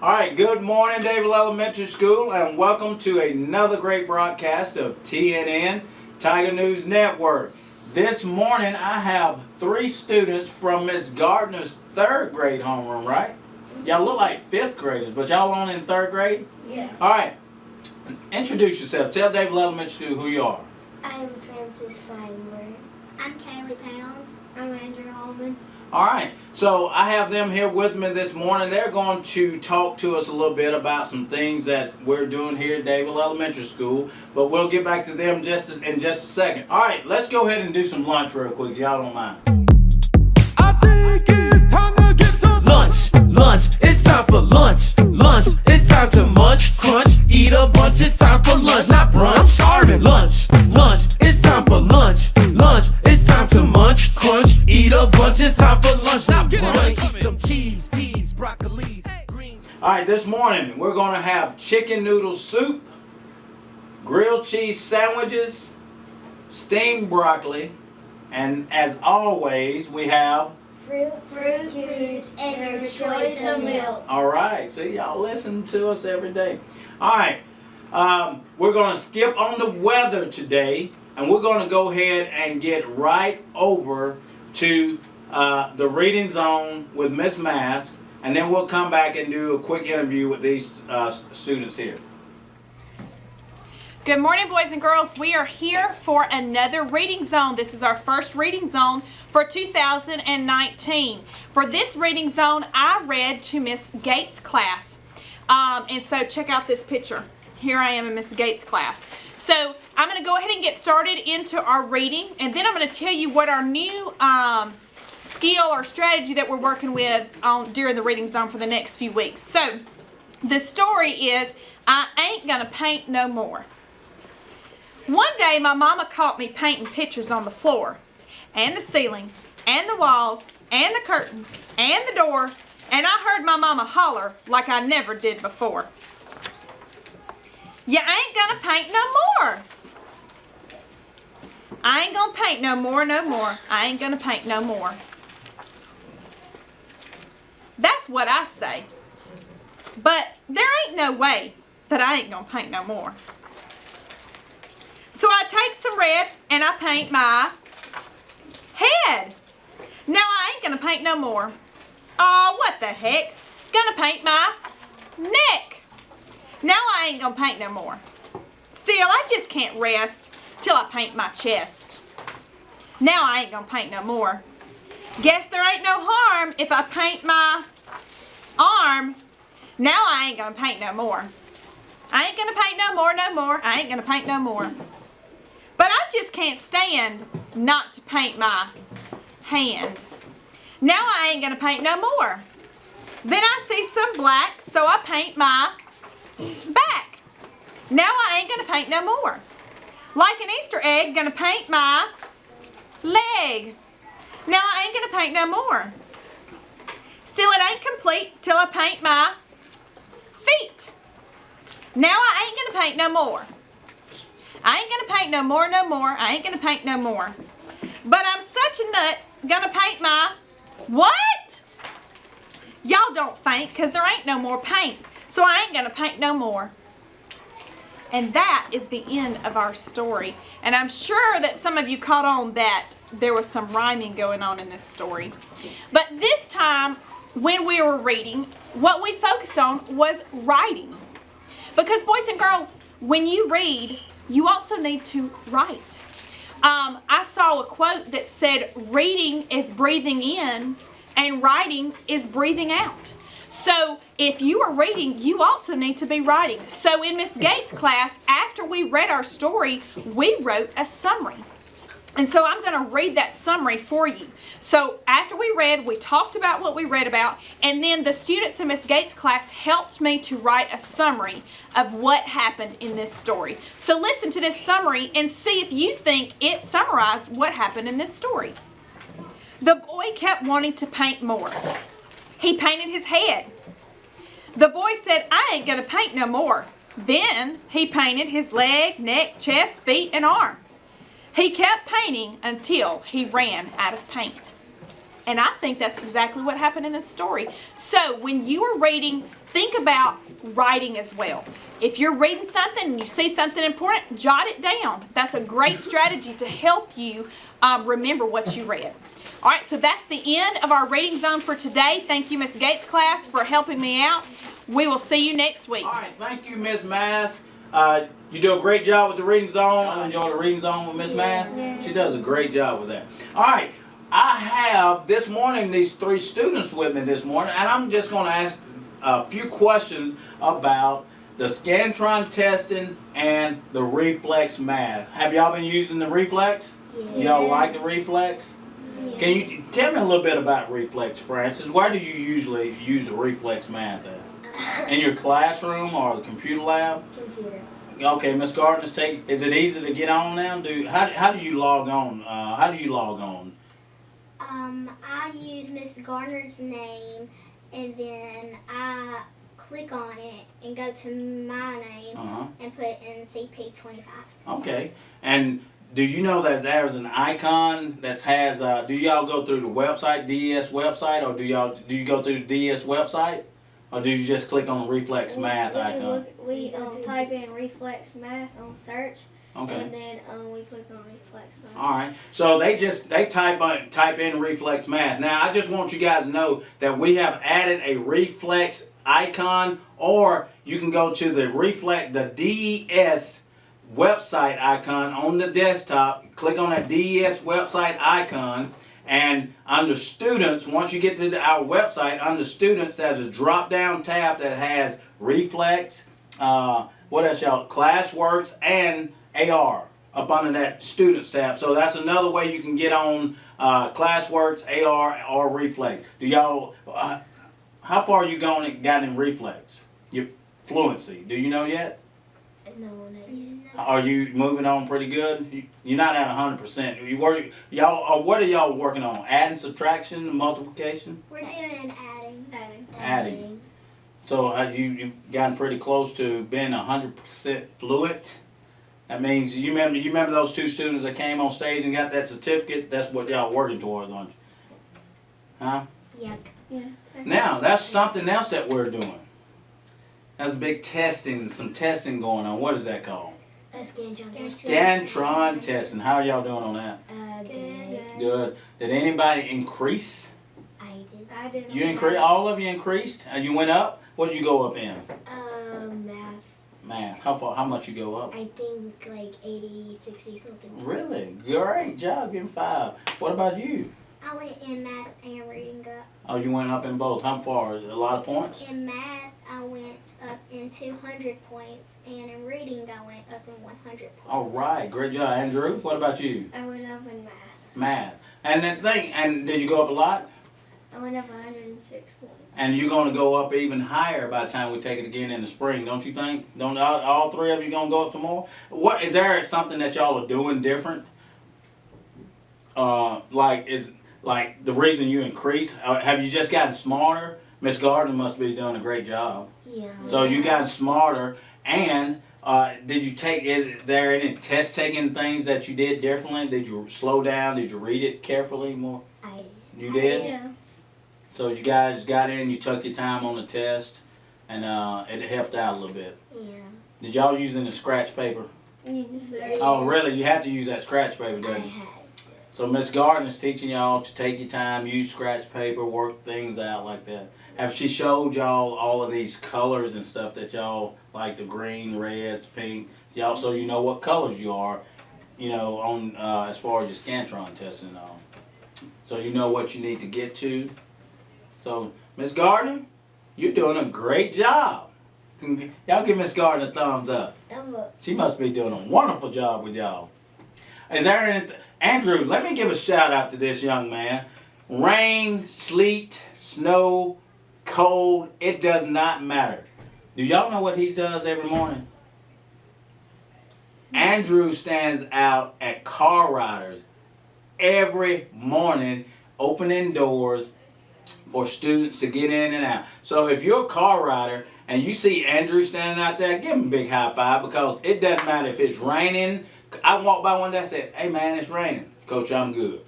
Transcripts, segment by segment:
All right, good morning, David Elementary School, and welcome to another great broadcast of TNN Tiger News Network. This morning, I have 3 students from Miss Gardner's 3rd grade homeroom, right? Y'all look like 5th graders, but y'all on in 3rd grade? Yes. All right, introduce yourself. Tell David Elementary School who you are. I'm Francis Feinberg. I'm Kaylee Pounds. I'm Andrew Holman. All right, so I have them here with me this morning. They're going to talk to us a little bit about some things that we're doing here at David Elementary School, but we'll get back to them in just a second. All right, let's go ahead and do some lunch real quick, if y'all don't mind. I think it's time to get some lunch. It's time for lunch. It's time to munch, crunch, eat a bunch. It's time for lunch, not brunch. I'm starving. Lunch. It's time for lunch. It's time to munch, crunch, eat a bunch. It's time for lunch, not brunch. Eat some cheese, peas, broccoli, green. All right, this morning we're going to have chicken noodle soup, grilled cheese sandwiches, steamed broccoli, and as always we have Fruit juice and a choice of milk. all right, see, y'all listen to us every day. All right, we're going to skip on the weather today, and we're going to go ahead and get right over to the reading zone with Miss Mask, and then we'll come back and do a quick interview with these students here. Good morning, boys and girls. We are here for another reading zone. This is our first reading zone for 2019. For this reading zone, I read to Miss Gates' class. And so check out this picture. Here I am in Miss Gates' class. So I'm going to go ahead and get started into our reading, and then I'm going to tell you what our new skill or strategy that we're working with during the reading zone for the next few weeks. So the story is, I Ain't Gonna Paint No More. One day my mama caught me painting pictures on the floor, and the ceiling, and the walls, and the curtains, and the door, and I heard my mama holler like I never did before. You ain't gonna paint no more. I ain't gonna paint no more, no more. I ain't gonna paint no more. That's what I say. But there ain't no way that I ain't gonna paint no more. So I take some red and I paint my head. Now I ain't gonna paint no more. Oh, what the heck? Gonna paint my neck. Now I ain't gonna paint no more. Still, I just can't rest till I paint my chest. Now I ain't gonna paint no more. Guess there ain't no harm if I paint my arm. Now I ain't gonna paint no more. I ain't gonna paint no more, no more. I ain't gonna paint no more. But I just can't stand not to paint my hand. Now I ain't gonna paint no more. Then I see some black, so I paint my back. Now I ain't gonna paint no more. Like an Easter egg, gonna paint my leg. Now I ain't gonna paint no more. Still, it ain't complete till I paint my feet. Now I ain't gonna paint no more. I ain't gonna paint no more, no more. I ain't gonna paint no more. But I'm such a nut, gonna paint my what? Y'all don't faint, because there ain't no more paint. So I ain't gonna paint no more. And that is the end of our story. And I'm sure that some of you caught on that there was some rhyming going on in this story. But this time, when we were reading, what we focused on was writing. Because boys and girls, when you read, you also need to write. I saw a quote that said, reading is breathing in and writing is breathing out. So if you are reading, you also need to be writing. So in Miss Gates' class, after we read our story, we wrote a summary. And so I'm going to read that summary for you. So after we read, we talked about what we read about, and then the students in Miss Gates' class helped me to write a summary of what happened in this story. So listen to this summary and see if you think it summarized what happened in this story. The boy kept wanting to paint more. He painted his head. The boy said, "I ain't going to paint no more." Then he painted his leg, neck, chest, feet, and arm. He kept painting until he ran out of paint. And I think that's exactly what happened in this story. So when you are reading, think about writing as well. If you're reading something and you see something important, jot it down. That's a great strategy to help you remember what you read. All right, so that's the end of our reading zone for today. Thank you, Miss Gates' class, for helping me out. We will see you next week. All right, thank you, Miss Mass. You do a great job with the reading zone. I enjoy the reading zone with Miss Mass. Yeah. She does a great job with that. All right, I have this morning these 3 students with me this morning, and I'm just going to ask a few questions about the Scantron testing and the reflex math. Have y'all been using the reflex? Yeah. Y'all like the reflex? Yeah. Can you tell me a little bit about reflex, Francis? Where do you usually use the reflex math at? In your classroom or the computer lab? Computer. Okay, Miss Gardner's taking. Is it easy to get on now? How do you log on? How do you log on? I use Miss Garner's name, and then I click on it and go to my name and put in CP25. Okay, and do you know that there's an icon that has? Do y'all go through the website, DES website, or do you go through the DES website, or do you just click on the reflex math icon? We type in reflex math on search. Okay. And then we click on reflex math. All right. So they type in reflex math. Now I just want you guys to know that we have added a reflex icon, or you can go to the DES website icon on the desktop. Click on that DES website icon, and under students, once you get to our website, under students, there's a drop-down tab that has reflex. What else, y'all? Classworks and AR up under that students tab. So that's another way you can get on Classworks, AR, or reflex. Do y'all? How far you got in reflex? Your fluency. Do you know yet? No, not yet. Are you moving on pretty good? You're not at 100%. Y'all, what are y'all working on? Adding, subtraction, multiplication? We're doing Adding. So you've gotten pretty close to being 100% fluent. That means you remember those 2 students that came on stage and got that certificate? That's what y'all working towards, aren't you? Huh? Yep. Yes. Now, that's something else that we're doing. That's big testing, some testing going on. What is that called? Scantron testing. How are y'all doing on that? Good. Good. Did anybody increase? I did. You increased? All of you increased? And you went up? What did you go up in? Math. Math. How much you go up? I think like 80, 60 something. Really? Great job. Getting 5. What about you? I went in math and reading up. Oh, you went up in both. How far? A lot of points? In math, I went up in 200 points, and in reading, I went up in 100 points. All right. Great job. Andrew, what about you? I went up in math. Math. And did you go up a lot? I went up 106 points. And you're going to go up even higher by the time we take it again in the spring, don't you think? Don't all 3 of you going to go up some more? What is there something that y'all are doing different? Like the reason you increase? Have you just gotten smarter? Miss Gardner must be doing a great job. Yeah. So you gotten smarter, and is there any test taking things that you did differently? Did you slow down? Did you read it carefully more? I did. You did? Yeah. So you guys got in, you took your time on the test, and it helped out a little bit. Yeah. Did y'all use any scratch paper? Yes. Oh, really? You had to use that scratch paper, I didn't you? had to. So Miss Gardner's teaching y'all to take your time, use scratch paper, work things out like that. Have she showed y'all all of these colors and stuff that y'all like, the green, reds, pink? Y'all, so you know what colors you are, on as far as your Scantron testing and all. So you know what you need to get to. So Miss Gardner, you're doing a great job. Y'all give Miss Gardner a thumbs up. She must be doing a wonderful job with y'all. Is there Andrew, let me give a shout out to this young man. Rain, sleet, snow, cold, it does not matter. Do y'all know what he does every morning? Andrew stands out at car riders every morning, opening doors for students to get in and out. So if you're a car rider and you see Andrew standing out there, give him a big high five, because it doesn't matter if it's raining. I walked by one day and said, "Hey man, it's raining." "Coach, I'm good."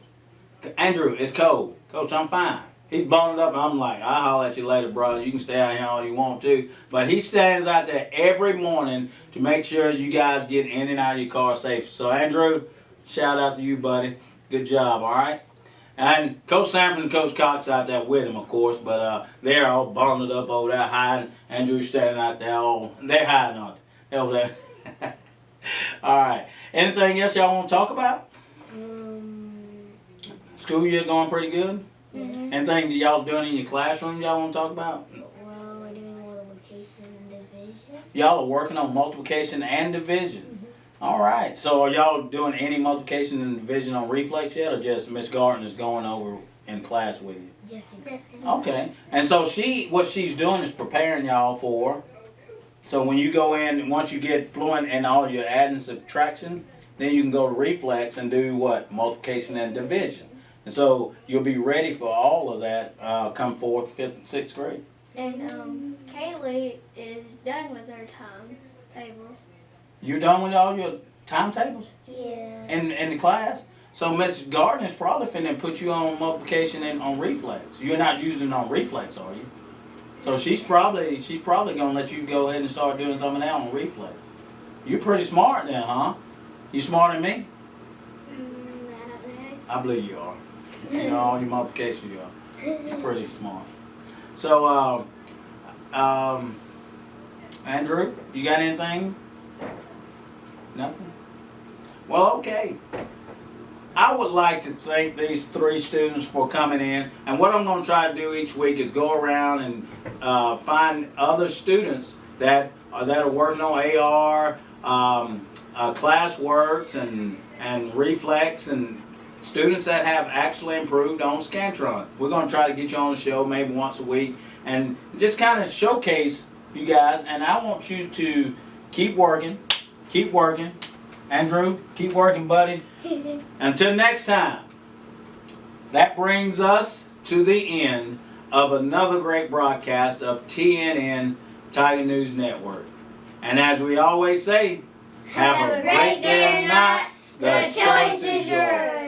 "Andrew, it's cold." "Coach, I'm fine." He's bundled up and I'm like, "I'll holler at you later, bro. You can stay out here all you want to." But he stands out there every morning to make sure you guys get in and out of your car safe. So Andrew, shout out to you, buddy. Good job, all right? And Coach Sanford and Coach Cox out there with him, of course, but they're all bundled up over there hiding. Andrew's standing out there they're hiding on it. Over there. All right. Anything else y'all want to talk about? School year going pretty good? Mm-hmm. Anything that y'all doing in your classroom y'all want to talk about? Well, we're doing multiplication and division. Y'all are working on multiplication and division. All right. So are y'all doing any multiplication and division on reflex yet, or just Miss Gardner's going over in class with you? Just in Okay. And so what she's doing is preparing y'all for, so when you go in, once you get fluent in all your add and subtraction, then you can go to reflex and do what? Multiplication and division. And so you'll be ready for all of that come 4th, 5th, and 6th grade. And Kaylee is done with her timetables. You done with all your timetables Yeah. in the class? So Miss Gardner's probably finna put you on multiplication and on reflex. You're not using it on reflex, are you? So she's probably gonna let you go ahead and start doing some of that on reflex. You're pretty smart then, huh? You smarter than me? I don't know. I believe you are. You know, all your multiplication you are. You're pretty smart. So Andrew, you got anything? Nothing? Well, okay. I would like to thank these 3 students for coming in. And what I'm going to try to do each week is go around and find other students that are working on AR, classworks, and reflex, and students that have actually improved on Scantron. We're going to try to get you on the show maybe once a week and just kind of showcase you guys. And I want you to keep working. Keep working. Andrew, keep working, buddy. Until next time. That brings us to the end of another great broadcast of TNN Tiger News Network. And as we always say, have a great day or not. The choice is yours.